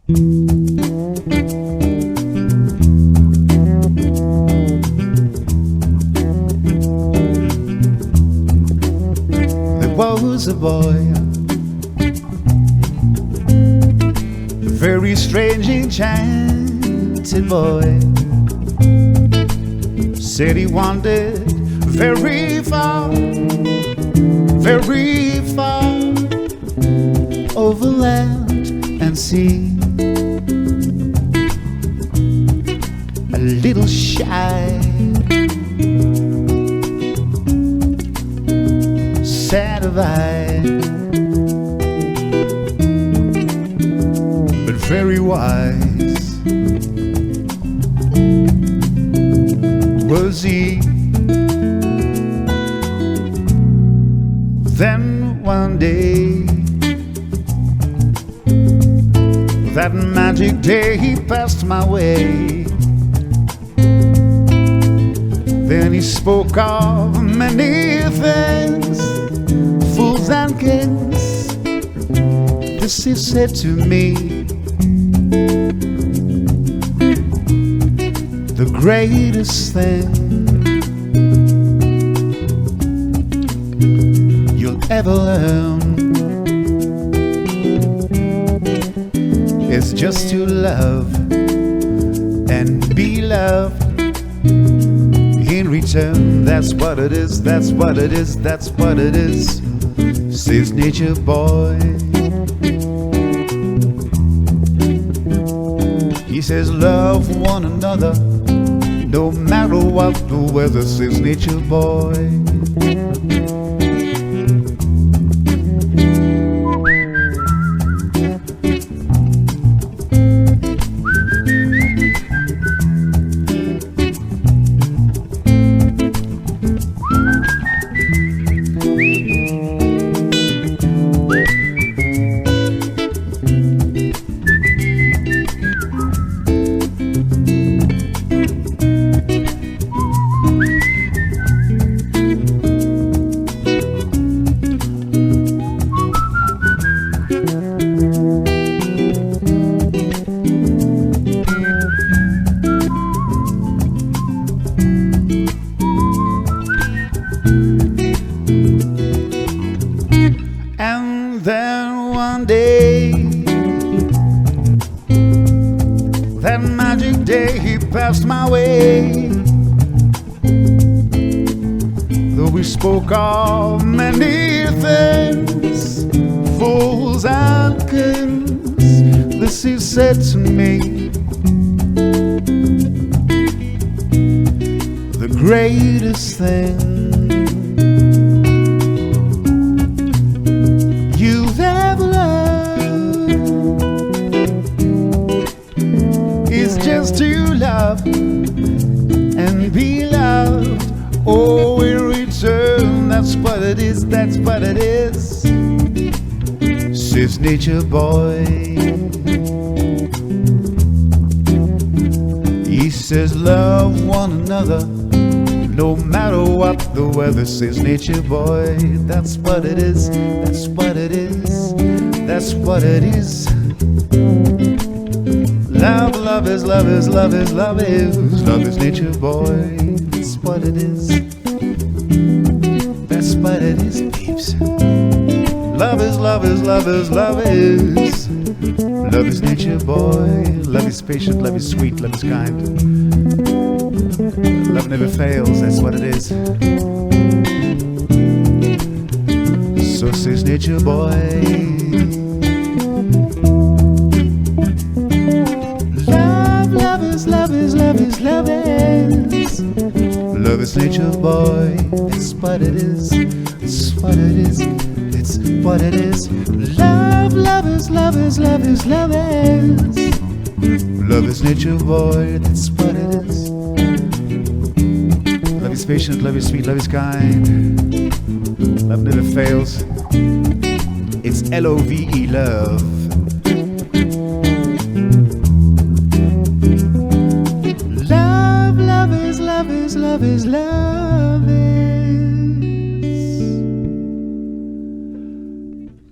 There was a boy, a very strange, enchanted boy. Said he wandered very far, very far, over land and sea. A little shy, sad of eye, but very wise was he. Then one day, that magic day, he passed my way. Then he spoke of many things, fools and kings. This he said to me: the greatest thing you'll ever learn is just to love and be loved in return. That's what it is, that's what it is, that's what it is, says nature boy. He says love one another no matter what the weather, says nature boy. And then one day, that magic day, he passed my way. Though we spoke of many things, fools and kings, this he said to me: the greatest thing you've ever loved is just to love and be loved. Oh, in return, that's what it is, that's what it is, says nature boy. He says love one another no matter what the weather, says nature boy. That's what it is, that's what it is, that's what it is. Love, love is, love is, love is, love is, love is nature boy. That's what it is, that's what it is, peeps. Love is, love is, love is, love is, love is nature boy. Love is patient, love is sweet, love is kind. Love never fails, that's what it is. So says nature boy. Love, love is, love is, love is, love is, love is nature boy. That's what it is, that's what it is, that's what it is. Love, love is, love is, love is, love is, love is nature boy. That's what it is. Love is patient, love is sweet, love is kind. Love never fails. It's L-O-V-E, love. Love, love is, love is, love is, love is,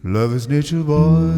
love is nature boy.